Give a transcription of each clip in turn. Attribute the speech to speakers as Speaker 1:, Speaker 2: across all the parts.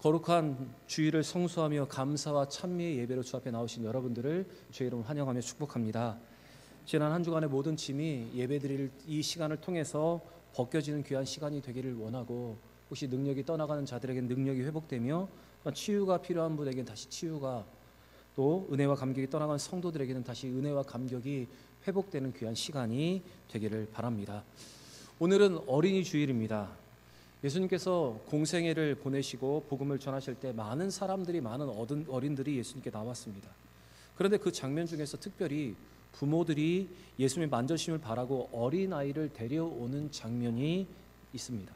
Speaker 1: 거룩한 주일을 성수하며 감사와 찬미의 예배로 주 앞에 나오신 여러분들을 주의 이름으로 환영하며 축복합니다. 지난 한 주간의 모든 짐이 예배드릴 이 시간을 통해서 벗겨지는 귀한 시간이 되기를 원하고, 혹시 능력이 떠나가는 자들에게는 능력이 회복되며 치유가 필요한 분에게는 다시 치유가, 또 은혜와 감격이 떠나간 성도들에게는 다시 은혜와 감격이 회복되는 귀한 시간이 되기를 바랍니다. 오늘은 어린이 주일입니다. 예수님께서 공생애를 보내시고 복음을 전하실 때 많은 사람들이, 많은 어린들이 예수님께 나왔습니다. 그런데 그 장면 중에서 특별히 부모들이 예수님의 만져심을 바라고 어린아이를 데려오는 장면이 있습니다.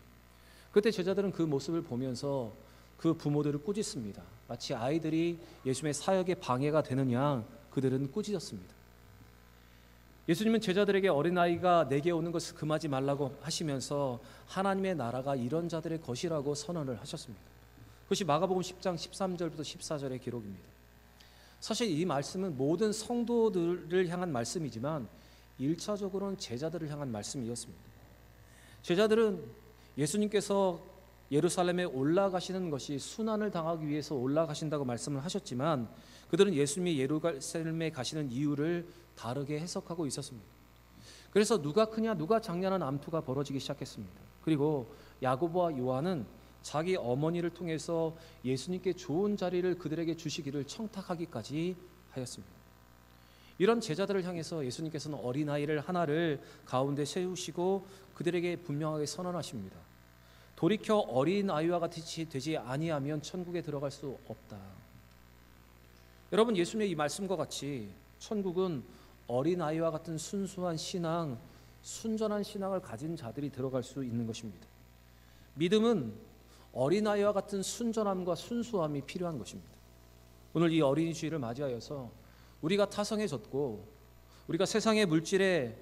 Speaker 1: 그때 제자들은 그 모습을 보면서 그 부모들을 꾸짖습니다. 마치 아이들이 예수님의 사역에 방해가 되는 양 그들은 꾸짖었습니다. 예수님은 제자들에게 어린아이가 내게 오는 것을 금하지 말라고 하시면서 하나님의 나라가 이런 자들의 것이라고 선언을 하셨습니다. 그것이 마가복음 10장 13절부터 14절의 기록입니다. 사실 이 말씀은 모든 성도들을 향한 말씀이지만 1차적으로는 제자들을 향한 말씀이었습니다. 제자들은 예수님께서 예루살렘에 올라가시는 것이 순환을 당하기 위해서 올라가신다고 말씀을 하셨지만, 그들은 예수님이 예루살렘에 가시는 이유를 다르게 해석하고 있었습니다. 그래서 누가 크냐 누가 작냐는 암투가 벌어지기 시작했습니다. 그리고 야고보와 요한은 자기 어머니를 통해서 예수님께 좋은 자리를 그들에게 주시기를 청탁하기까지 하였습니다. 이런 제자들을 향해서 예수님께서는 어린아이를 하나를 가운데 세우시고 그들에게 분명하게 선언하십니다. 돌이켜 어린아이와 같이 되지 아니하면 천국에 들어갈 수 없다. 여러분, 예수님의 이 말씀과 같이 천국은 어린아이와 같은 순수한 신앙, 순전한 신앙을 가진 자들이 들어갈 수 있는 것입니다. 믿음은 어린아이와 같은 순전함과 순수함이 필요한 것입니다. 오늘 이 어린이 주일을 맞이하여서 우리가 타성해졌고 우리가 세상의 물질에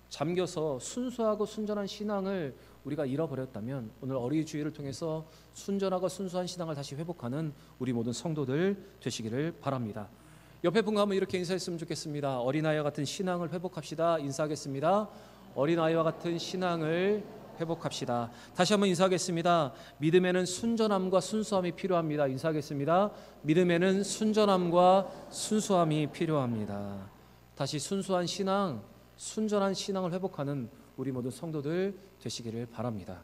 Speaker 1: 잠겨서 순수하고 순전한 신앙을 우리가 잃어버렸다면, 오늘 어린이 주일을 통해서 순전하고 순수한 신앙을 다시 회복하는 우리 모든 성도들 되시기를 바랍니다. 옆에 분과 한번 이렇게 인사했으면 좋겠습니다. 어린아이와 같은 신앙을 회복합시다. 인사하겠습니다. 어린아이와 같은 신앙을 회복합시다. 다시 한번 인사하겠습니다. 믿음에는 순전함과 순수함이 필요합니다. 인사하겠습니다. 믿음에는 순전함과 순수함이 필요합니다. 다시 순수한 신앙, 순전한 신앙을 회복하는 우리 모든 성도들 되시기를 바랍니다.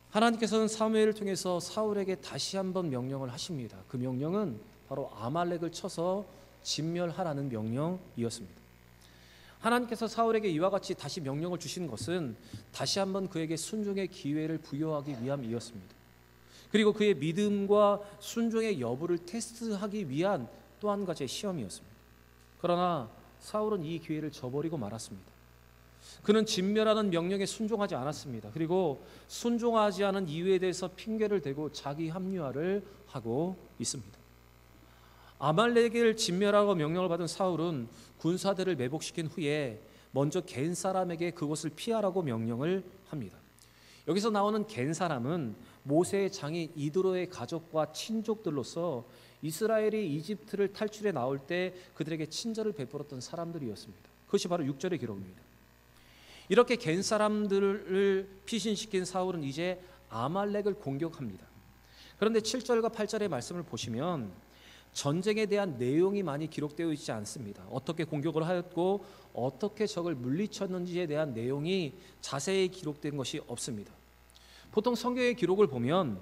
Speaker 1: 하나님께서는 사무엘을 통해서 사울에게 다시 한번 명령을 하십니다. 그 명령은 바로 아말렉을 쳐서 진멸하라는 명령이었습니다. 하나님께서 사울에게 이와 같이 다시 명령을 주신 것은 다시 한번 그에게 순종의 기회를 부여하기 위함이었습니다. 그리고 그의 믿음과 순종의 여부를 테스트하기 위한 또 한 가지의 시험이었습니다. 그러나 사울은 이 기회를 저버리고 말았습니다. 그는 진멸하는 명령에 순종하지 않았습니다. 그리고 순종하지 않은 이유에 대해서 핑계를 대고 자기 합리화를 하고 있습니다. 아말렉을 진멸하고 명령을 받은 사울은 군사들을 매복시킨 후에 먼저 겐 사람에게 그곳을 피하라고 명령을 합니다. 여기서 나오는 겐 사람은 모세의 장인 이드로의 가족과 친족들로서 이스라엘이 이집트를 탈출해 나올 때 그들에게 친절을 베풀었던 사람들이었습니다. 그것이 바로 6절의 기록입니다. 이렇게 겐 사람들을 피신시킨 사울은 이제 아말렉을 공격합니다. 그런데 7절과 8절의 말씀을 보시면 전쟁에 대한 내용이 많이 기록되어 있지 않습니다. 어떻게 공격을 하였고 어떻게 적을 물리쳤는지에 대한 내용이 자세히 기록된 것이 없습니다. 보통 성경의 기록을 보면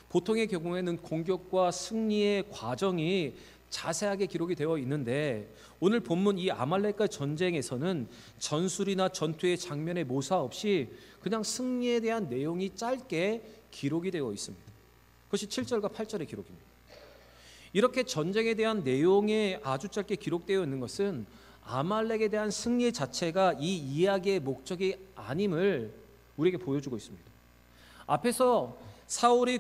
Speaker 1: 보통의 경우에는 공격과 승리의 과정이 자세하게 기록이 되어 있는데, 오늘 본문 이 아말렉과 전쟁에서는 전술이나 전투의 장면의 모사 없이 그냥 승리에 대한 내용이 짧게 기록이 되어 있습니다. 그것이 7절과 8절의 기록입니다. 이렇게 전쟁에 대한 내용이 아주 짧게 기록되어 있는 것은 아말렉에 대한 승리 자체가 이 이야기의 목적이 아님을 우리에게 보여주고 있습니다. 앞에서 사울이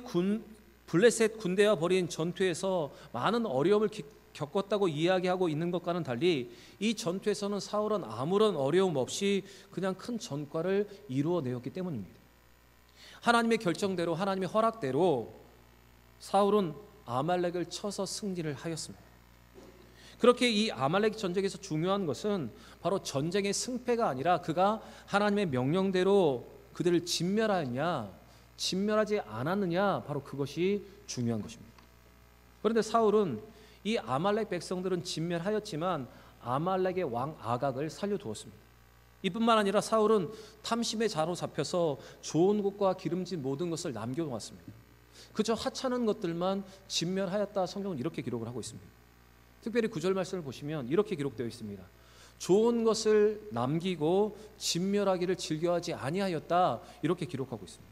Speaker 1: 블레셋 군대와 벌인 전투에서 많은 어려움을 겪었다고 이야기하고 있는 것과는 달리 이 전투에서는 사울은 아무런 어려움 없이 그냥 큰 전과를 이루어내었기 때문입니다. 하나님의 결정대로, 하나님의 허락대로 사울은 아말렉을 쳐서 승리를 하였습니다. 그렇게 이 아말렉 전쟁에서 중요한 것은 바로 전쟁의 승패가 아니라 그가 하나님의 명령대로 그들을 진멸하였냐, 진멸하지 않았느냐, 바로 그것이 중요한 것입니다. 그런데 사울은 이 아말렉 백성들은 진멸하였지만 아말렉의 왕 아각을 살려두었습니다. 이뿐만 아니라 사울은 탐심에 사로잡혀서 좋은 것과 기름진 모든 것을 남겨놓았습니다. 그저 하찮은 것들만 진멸하였다. 성경은 이렇게 기록을 하고 있습니다. 특별히 9절 말씀을 보시면 이렇게 기록되어 있습니다. 좋은 것을 남기고 진멸하기를 즐겨하지 아니하였다. 이렇게 기록하고 있습니다.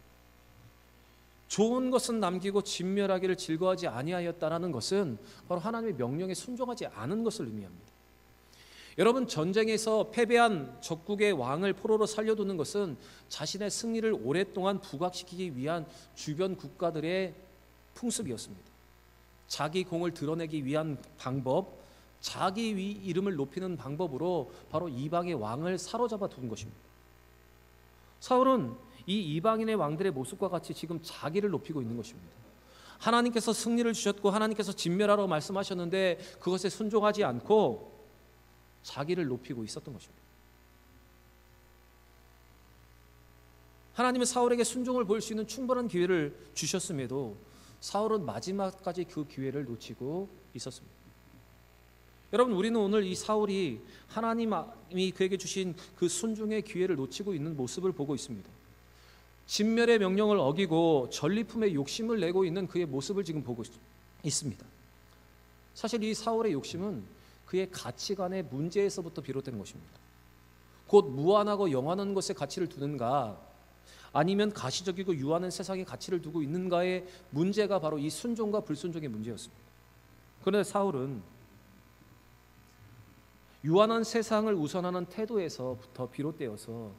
Speaker 1: 좋은 것은 남기고 진멸하기를 즐거워하지 아니하였다라는 것은 바로 하나님의 명령에 순종하지 않은 것을 의미합니다. 여러분, 전쟁에서 패배한 적국의 왕을 포로로 살려두는 것은 자신의 승리를 오랫동안 부각시키기 위한 주변 국가들의 풍습이었습니다. 자기 공을 드러내기 위한 방법, 자기 이름을 높이는 방법으로 바로 이방의 왕을 사로잡아 둔 것입니다. 사울은 이 이방인의 왕들의 모습과 같이 지금 자기를 높이고 있는 것입니다. 하나님께서 승리를 주셨고 하나님께서 진멸하라고 말씀하셨는데 그것에 순종하지 않고 자기를 높이고 있었던 것입니다. 하나님은 사울에게 순종을 보일 수 있는 충분한 기회를 주셨음에도 사울은 마지막까지 그 기회를 놓치고 있었습니다. 여러분, 우리는 오늘 이 사울이 하나님이 그에게 주신 그 순종의 기회를 놓치고 있는 모습을 보고 있습니다. 진멸의 명령을 어기고 전리품에 욕심을 내고 있는 그의 모습을 지금 보고 있습니다. 사실 이 사울의 욕심은 그의 가치관의 문제에서부터 비롯된 것입니다. 곧 무한하고 영원한 것에 가치를 두는가, 아니면 가시적이고 유한한 세상에 가치를 두고 있는가의 문제가 바로 이 순종과 불순종의 문제였습니다. 그런데 사울은 유한한 세상을 우선하는 태도에서부터 비롯되어서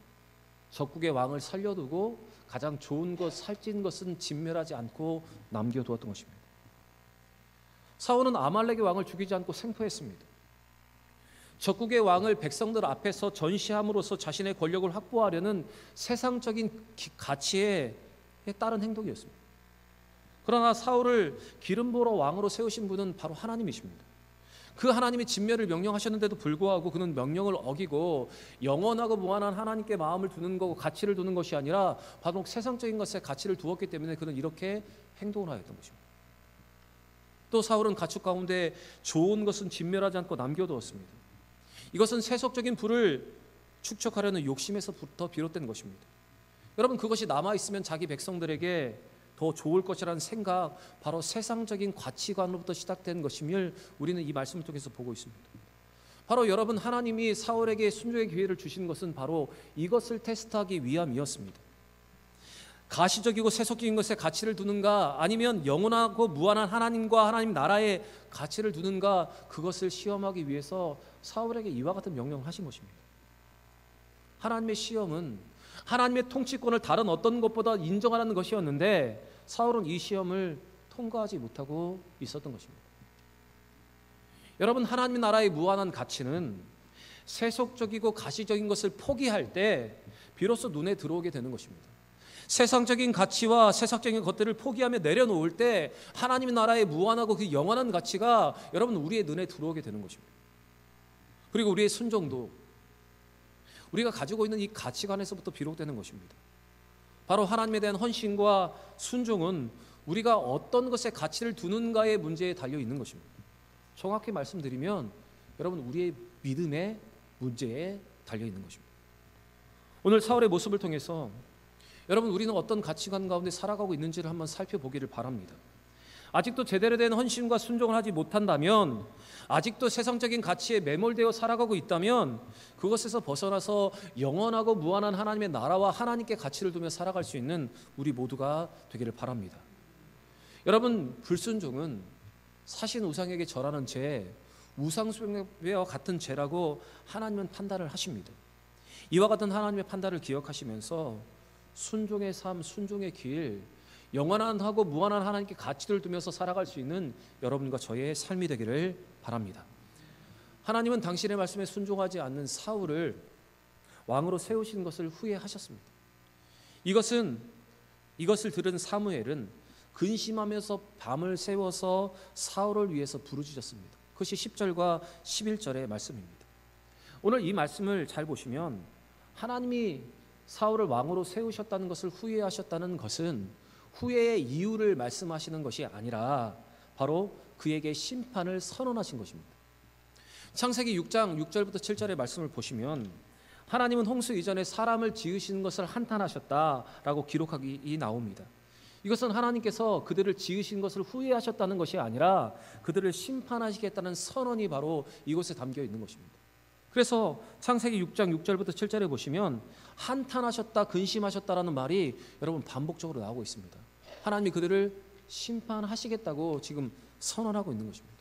Speaker 1: 적국의 왕을 살려두고 가장 좋은 것, 살찐 것은 진멸하지 않고 남겨두었던 것입니다. 사울은 아말렉의 왕을 죽이지 않고 생포했습니다. 적국의 왕을 백성들 앞에서 전시함으로써 자신의 권력을 확보하려는 세상적인 가치에 따른 행동이었습니다. 그러나 사울을 기름 부어 왕으로 세우신 분은 바로 하나님이십니다. 그 하나님이 진멸을 명령하셨는데도 불구하고 그는 명령을 어기고 영원하고 무한한 하나님께 마음을 두는 거고 가치를 두는 것이 아니라 바로 세상적인 것에 가치를 두었기 때문에 그는 이렇게 행동을 하였던 것입니다. 또 사울은 가축 가운데 좋은 것은 진멸하지 않고 남겨두었습니다. 이것은 세속적인 부를 축적하려는 욕심에서부터 비롯된 것입니다. 여러분, 그것이 남아있으면 자기 백성들에게 더 좋을 것이라는 생각, 바로 세상적인 가치관으로부터 시작된 것임을 우리는 이 말씀을 통해서 보고 있습니다. 바로 여러분, 하나님이 사울에게 순종의 기회를 주신 것은 바로 이것을 테스트하기 위함이었습니다. 가시적이고 세속적인 것에 가치를 두는가, 아니면 영원하고 무한한 하나님과 하나님 나라에 가치를 두는가, 그것을 시험하기 위해서 사울에게 이와 같은 명령을 하신 것입니다. 하나님의 시험은 하나님의 통치권을 다른 어떤 것보다 인정하라는 것이었는데 사울은 이 시험을 통과하지 못하고 있었던 것입니다. 여러분, 하나님 나라의 무한한 가치는 세속적이고 가시적인 것을 포기할 때 비로소 눈에 들어오게 되는 것입니다. 세상적인 가치와 세상적인 것들을 포기하며 내려놓을 때 하나님 나라의 무한하고 그 영원한 가치가 여러분 우리의 눈에 들어오게 되는 것입니다. 그리고 우리의 순종도 우리가 가지고 있는 이 가치관에서부터 비롯되는 것입니다. 바로 하나님에 대한 헌신과 순종은 우리가 어떤 것에 가치를 두는가의 문제에 달려 있는 것입니다. 정확히 말씀드리면 여러분, 우리의 믿음의 문제에 달려 있는 것입니다. 오늘 사울의 모습을 통해서 여러분, 우리는 어떤 가치관 가운데 살아가고 있는지를 한번 살펴보기를 바랍니다. 아직도 제대로 된 헌신과 순종을 하지 못한다면, 아직도 세상적인 가치에 매몰되어 살아가고 있다면 그것에서 벗어나서 영원하고 무한한 하나님의 나라와 하나님께 가치를 두며 살아갈 수 있는 우리 모두가 되기를 바랍니다. 여러분, 불순종은 사신 우상에게 절하는 죄, 우상숭배와 같은 죄라고 하나님은 판단을 하십니다. 이와 같은 하나님의 판단을 기억하시면서 순종의 삶, 순종의 길, 영원하고 무한한 하나님께 가치를 두면서 살아갈 수 있는 여러분과 저의 삶이 되기를 바랍니다. 하나님은 당신의 말씀에 순종하지 않는 사울을 왕으로 세우신 것을 후회하셨습니다. 이것을 들은 사무엘은 근심하면서 밤을 새워서 사울을 위해서 부르짖었습니다. 그것이 10절과 11절의 말씀입니다. 오늘 이 말씀을 잘 보시면 하나님이 사울을 왕으로 세우셨다는 것을 후회하셨다는 것은 후회의 이유를 말씀하시는 것이 아니라 바로 그에게 심판을 선언하신 것입니다. 창세기 6장 6절부터 7절의 말씀을 보시면 하나님은 홍수 이전에 사람을 지으시는 것을 한탄하셨다라고 기록하기 나옵니다. 이것은 하나님께서 그들을 지으신 것을 후회하셨다는 것이 아니라 그들을 심판하시겠다는 선언이 바로 이곳에 담겨 있는 것입니다. 그래서 창세기 6장 6절부터 7절에 보시면 한탄하셨다, 근심하셨다라는 말이 여러분 반복적으로 나오고 있습니다. 하나님이 그들을 심판하시겠다고 지금 선언하고 있는 것입니다.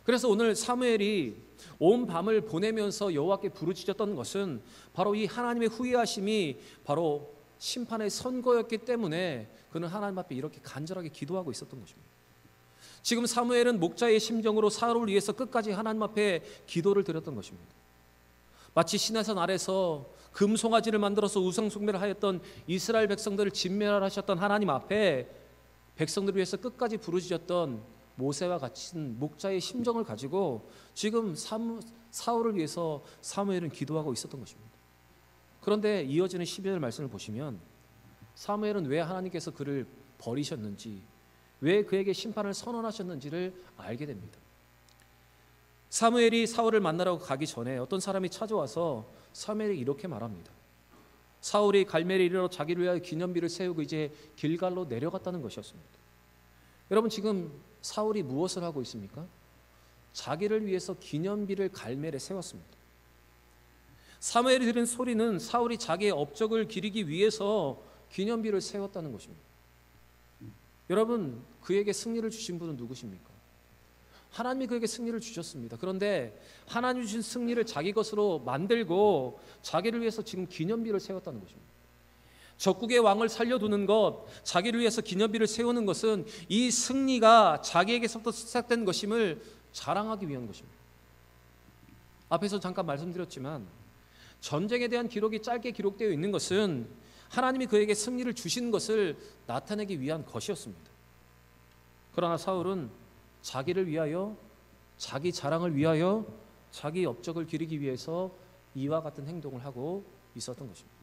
Speaker 1: 그래서 오늘 사무엘이 온 밤을 보내면서 여호와께 부르짖었던 것은 바로 이 하나님의 후회하심이 바로 심판의 선고였기 때문에 그는 하나님 앞에 이렇게 간절하게 기도하고 있었던 것입니다. 지금 사무엘은 목자의 심정으로 사울을 위해서 끝까지 하나님 앞에 기도를 드렸던 것입니다. 마치 시내산 아래서 금송아지를 만들어서 우상숭배를 하였던 이스라엘 백성들을 진멸하셨던 하나님 앞에 백성들을 위해서 끝까지 부르짖었던 모세와 같은 목자의 심정을 가지고 지금 사울을 위해서 사무엘은 기도하고 있었던 것입니다. 그런데 이어지는 12절 말씀을 보시면 사무엘은 왜 하나님께서 그를 버리셨는지, 왜 그에게 심판을 선언하셨는지를 알게 됩니다. 사무엘이 사울을 만나러 가기 전에 어떤 사람이 찾아와서 사무엘이 이렇게 말합니다. 사울이 갈멜에 이르러 자기를 위하여 기념비를 세우고 이제 길갈로 내려갔다는 것이었습니다. 여러분, 지금 사울이 무엇을 하고 있습니까? 자기를 위해서 기념비를 갈멜에 세웠습니다. 사무엘이 들은 소리는 사울이 자기의 업적을 기리기 위해서 기념비를 세웠다는 것입니다. 여러분, 그에게 승리를 주신 분은 누구십니까? 하나님이 그에게 승리를 주셨습니다. 그런데 하나님이 주신 승리를 자기 것으로 만들고 자기를 위해서 지금 기념비를 세웠다는 것입니다. 적국의 왕을 살려두는 것, 자기를 위해서 기념비를 세우는 것은 이 승리가 자기에게서부터 시작된 것임을 자랑하기 위한 것입니다. 앞에서 잠깐 말씀드렸지만 전쟁에 대한 기록이 짧게 기록되어 있는 것은 하나님이 그에게 승리를 주신 것을 나타내기 위한 것이었습니다. 그러나 사울은 자기를 위하여, 자기 자랑을 위하여, 자기 업적을 기리기 위해서 이와 같은 행동을 하고 있었던 것입니다.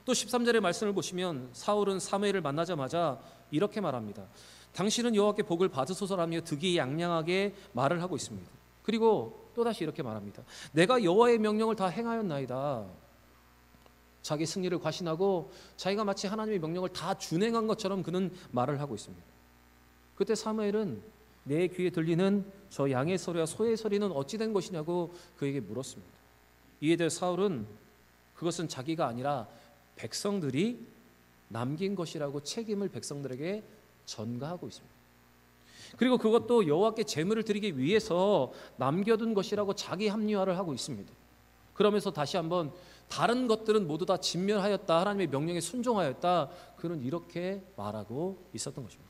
Speaker 1: 또 13절의 말씀을 보시면 사울은 사무엘을 만나자마자 이렇게 말합니다. 당신은 여호와께 복을 받으소서라며 득이양양하게 말을 하고 있습니다. 그리고 또다시 이렇게 말합니다. 내가 여호와의 명령을 다 행하였나이다. 자기 승리를 과신하고 자기가 마치 하나님의 명령을 다 준행한 것처럼 그는 말을 하고 있습니다. 그때 사무엘은 내 귀에 들리는 저 양의 소리와 소의 소리는 어찌 된 것이냐고 그에게 물었습니다. 이에 대해 사울은 그것은 자기가 아니라 백성들이 남긴 것이라고 책임을 백성들에게 전가하고 있습니다. 그리고 그것도 여호와께 제물을 드리기 위해서 남겨둔 것이라고 자기 합리화를 하고 있습니다. 그러면서 다시 한번 다른 것들은 모두 다 진멸하였다, 하나님의 명령에 순종하였다, 그는 이렇게 말하고 있었던 것입니다.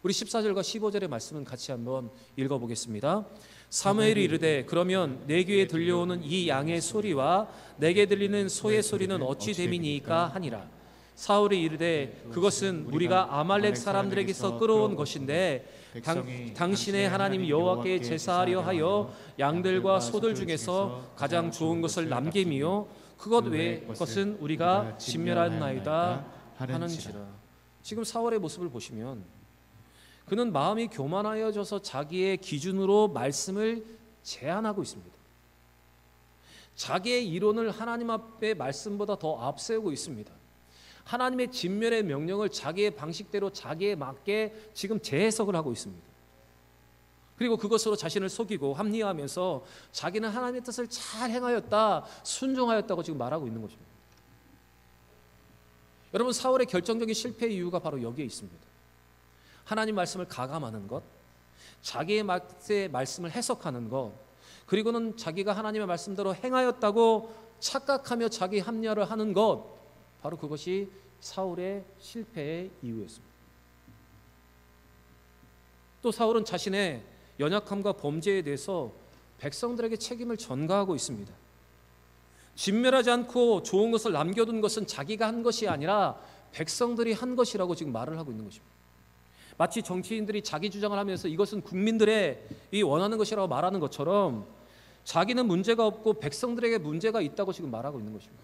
Speaker 1: 우리 14절과 15절의 말씀은 같이 한번 읽어보겠습니다. 사무엘이 이르되 그러면 내 귀에 들려오는 이 양의 소리와 내게 들리는 소의 소리는 어찌 됨이니까 하니라. 사울이 이르되 그것은 우리가 아말렉 사람들에게서 끌어온 것인데 당신의 하나님 여호와께 제사하려 하여 양들과 소들 중에서 가장 좋은 것을 남김이요 그것 외의 것은 우리가 진멸하였나이다 하는지라. 지금 사울의 모습을 보시면 그는 마음이 교만하여져서 자기의 기준으로 말씀을 제한하고 있습니다. 자기의 이론을 하나님 앞에 말씀보다 더 앞세우고 있습니다. 하나님의 진멸의 명령을 자기의 방식대로 자기에 맞게 지금 재해석을 하고 있습니다. 그리고 그것으로 자신을 속이고 합리화하면서 자기는 하나님의 뜻을 잘 행하였다, 순종하였다고 지금 말하고 있는 것입니다. 여러분, 사울의 결정적인 실패의 이유가 바로 여기에 있습니다. 하나님 말씀을 가감하는 것, 자기의 맛에 말씀을 해석하는 것, 그리고는 자기가 하나님의 말씀대로 행하였다고 착각하며 자기 합리화를 하는 것, 바로 그것이 사울의 실패의 이유였습니다. 또 사울은 자신의 연약함과 범죄에 대해서 백성들에게 책임을 전가하고 있습니다. 진멸하지 않고 좋은 것을 남겨둔 것은 자기가 한 것이 아니라 백성들이 한 것이라고 지금 말을 하고 있는 것입니다. 마치 정치인들이 자기 주장을 하면서 이것은 국민들의 원하는 것이라고 말하는 것처럼 자기는 문제가 없고 백성들에게 문제가 있다고 지금 말하고 있는 것입니다.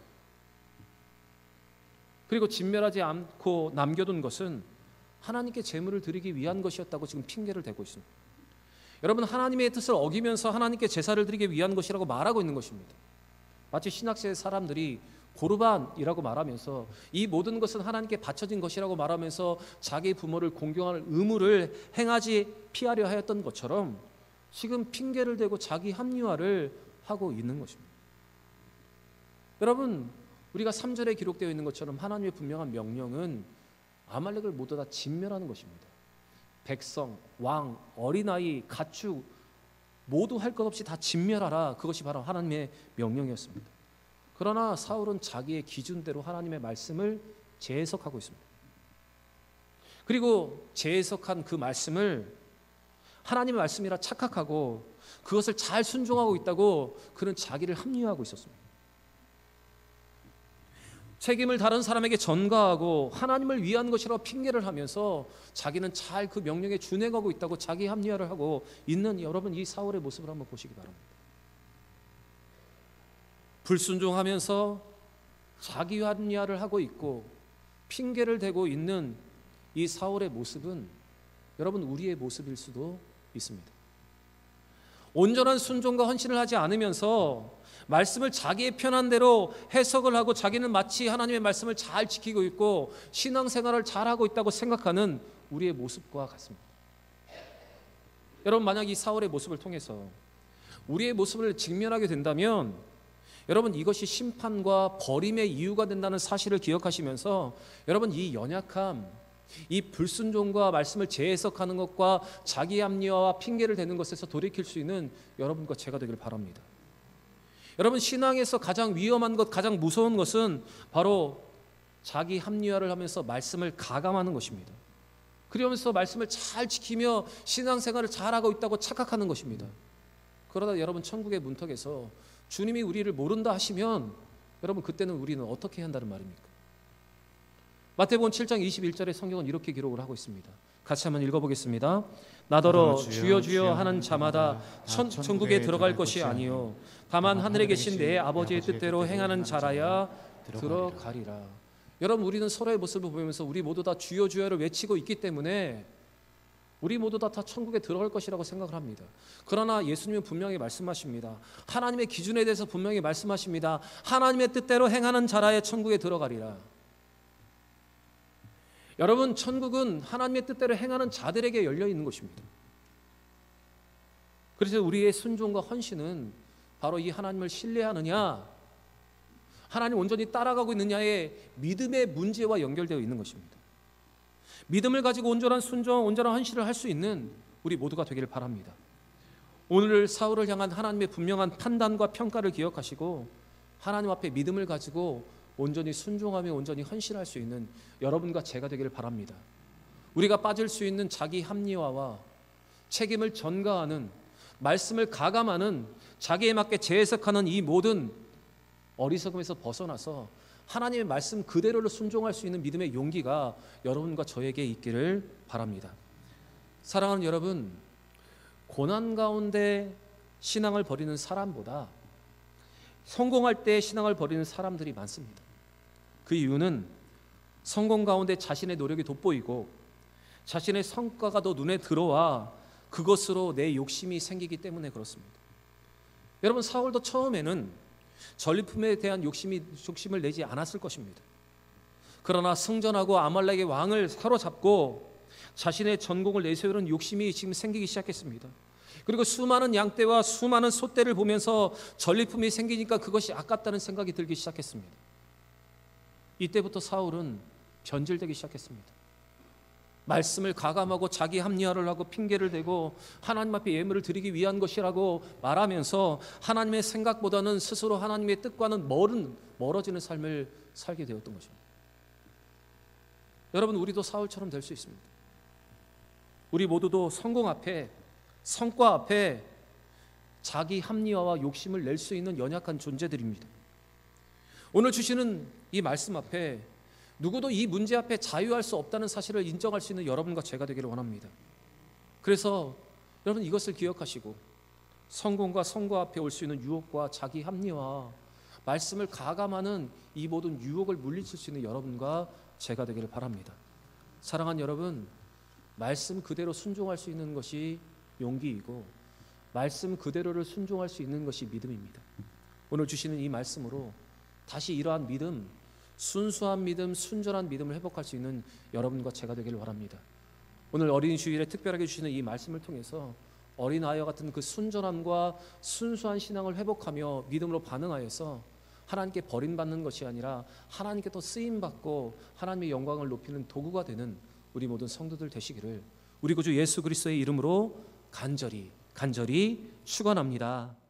Speaker 1: 그리고 진멸하지 않고 남겨둔 것은 하나님께 제물을 드리기 위한 것이었다고 지금 핑계를 대고 있습니다. 여러분, 하나님의 뜻을 어기면서 하나님께 제사를 드리기 위한 것이라고 말하고 있는 것입니다. 마치 신학세의 사람들이 고르반이라고 말하면서 이 모든 것은 하나님께 바쳐진 것이라고 말하면서 자기 부모를 공경할 의무를 행하지 피하려 하였던 것처럼 지금 핑계를 대고 자기 합리화를 하고 있는 것입니다. 여러분, 우리가 3절에 기록되어 있는 것처럼 하나님의 분명한 명령은 아말렉을 모두 다 진멸하는 것입니다. 백성, 왕, 어린아이, 가축 모두 할 것 없이 다 진멸하라. 그것이 바로 하나님의 명령이었습니다. 그러나 사울은 자기의 기준대로 하나님의 말씀을 재해석하고 있습니다. 그리고 재해석한 그 말씀을 하나님의 말씀이라 착각하고 그것을 잘 순종하고 있다고 그는 자기를 합리화하고 있었습니다. 책임을 다른 사람에게 전가하고 하나님을 위한 것이라고 핑계를 하면서 자기는 잘 그 명령에 준행하고 있다고 자기 합리화를 하고 있는 여러분, 이 사울의 모습을 한번 보시기 바랍니다. 불순종하면서 자기 합리화를 하고 있고 핑계를 대고 있는 이 사울의 모습은 여러분, 우리의 모습일 수도 있습니다. 온전한 순종과 헌신을 하지 않으면서 말씀을 자기의 편한 대로 해석을 하고 자기는 마치 하나님의 말씀을 잘 지키고 있고 신앙생활을 잘하고 있다고 생각하는 우리의 모습과 같습니다. 여러분, 만약 이 사울의 모습을 통해서 우리의 모습을 직면하게 된다면 여러분, 이것이 심판과 버림의 이유가 된다는 사실을 기억하시면서 여러분, 이 연약함, 이 불순종과 말씀을 재해석하는 것과 자기 합리화와 핑계를 대는 것에서 돌이킬 수 있는 여러분과 제가 되길 바랍니다. 여러분, 신앙에서 가장 위험한 것, 가장 무서운 것은 바로 자기 합리화를 하면서 말씀을 가감하는 것입니다. 그러면서 말씀을 잘 지키며 신앙생활을 잘하고 있다고 착각하는 것입니다. 그러다 여러분, 천국의 문턱에서 주님이 우리를 모른다 하시면 여러분, 그때는 우리는 어떻게 해야 한다는 말입니까? 마태복음 7장 21절에 성경은 이렇게 기록을 하고 있습니다. 같이 한번 읽어보겠습니다. 나더러 주여 주여 하는 자마다 천국에 들어갈 것이 아니요 다만 하늘에 계신 내 아버지의 뜻대로 행하는 자라야 들어가리라. 여러분, 우리는 서로의 모습을 보면서 우리 모두 다 주여 주여를 외치고 있기 때문에 우리 모두 다 천국에 들어갈 것이라고 생각을 합니다. 그러나 예수님은 분명히 말씀하십니다. 하나님의 기준에 대해서 분명히 말씀하십니다. 하나님의 뜻대로 행하는 자라야 천국에 들어가리라. 여러분, 천국은 하나님의 뜻대로 행하는 자들에게 열려 있는 것입니다. 그래서 우리의 순종과 헌신은 바로 이 하나님을 신뢰하느냐, 하나님 온전히 따라가고 있느냐의 믿음의 문제와 연결되어 있는 것입니다. 믿음을 가지고 온전한 순종, 온전한 헌신을 할 수 있는 우리 모두가 되기를 바랍니다. 오늘 사울을 향한 하나님의 분명한 판단과 평가를 기억하시고 하나님 앞에 믿음을 가지고 온전히 순종하며 온전히 헌신할 수 있는 여러분과 제가 되기를 바랍니다. 우리가 빠질 수 있는 자기 합리화와 책임을 전가하는, 말씀을 가감하는, 자기에 맞게 재해석하는 이 모든 어리석음에서 벗어나서 하나님의 말씀 그대로를 순종할 수 있는 믿음의 용기가 여러분과 저에게 있기를 바랍니다. 사랑하는 여러분, 고난 가운데 신앙을 버리는 사람보다 성공할 때 신앙을 버리는 사람들이 많습니다. 그 이유는 성공 가운데 자신의 노력이 돋보이고 자신의 성과가 더 눈에 들어와 그것으로 내 욕심이 생기기 때문에 그렇습니다. 여러분, 사울도 처음에는 전리품에 대한 욕심을 내지 않았을 것입니다. 그러나 승전하고 아말렉의 왕을 사로잡고 자신의 전공을 내세우는 욕심이 지금 생기기 시작했습니다. 그리고 수많은 양떼와 수많은 소떼를 보면서 전리품이 생기니까 그것이 아깝다는 생각이 들기 시작했습니다. 이때부터 사울은 변질되기 시작했습니다. 말씀을 가감하고 자기 합리화를 하고 핑계를 대고 하나님 앞에 예물을 드리기 위한 것이라고 말하면서 하나님의 생각보다는 스스로 하나님의 뜻과는 멀어지는 삶을 살게 되었던 것입니다. 여러분, 우리도 사울처럼 될 수 있습니다. 우리 모두도 성공 앞에, 성과 앞에 자기 합리화와 욕심을 낼 수 있는 연약한 존재들입니다. 오늘 주시는 이 말씀 앞에 누구도 이 문제 앞에 자유할 수 없다는 사실을 인정할 수 있는 여러분과 제가 되기를 원합니다. 그래서 여러분, 이것을 기억하시고 성공과 성과 앞에 올 수 있는 유혹과 자기 합리화, 말씀을 가감하는 이 모든 유혹을 물리칠 수 있는 여러분과 제가 되기를 바랍니다. 사랑하는 여러분, 말씀 그대로 순종할 수 있는 것이 용기이고 말씀 그대로를 순종할 수 있는 것이 믿음입니다. 오늘 주시는 이 말씀으로 다시 이러한 믿음, 순수한 믿음, 순전한 믿음을 회복할 수 있는 여러분과 제가 되기를 바랍니다. 오늘 어린이 주일에 특별하게 주시는 이 말씀을 통해서 어린아이와 같은 그 순전함과 순수한 신앙을 회복하며 믿음으로 반응하여서 하나님께 버림받는 것이 아니라 하나님께 또 쓰임받고 하나님의 영광을 높이는 도구가 되는 우리 모든 성도들 되시기를 우리 구주 예수 그리스도의 이름으로 간절히 축원합니다.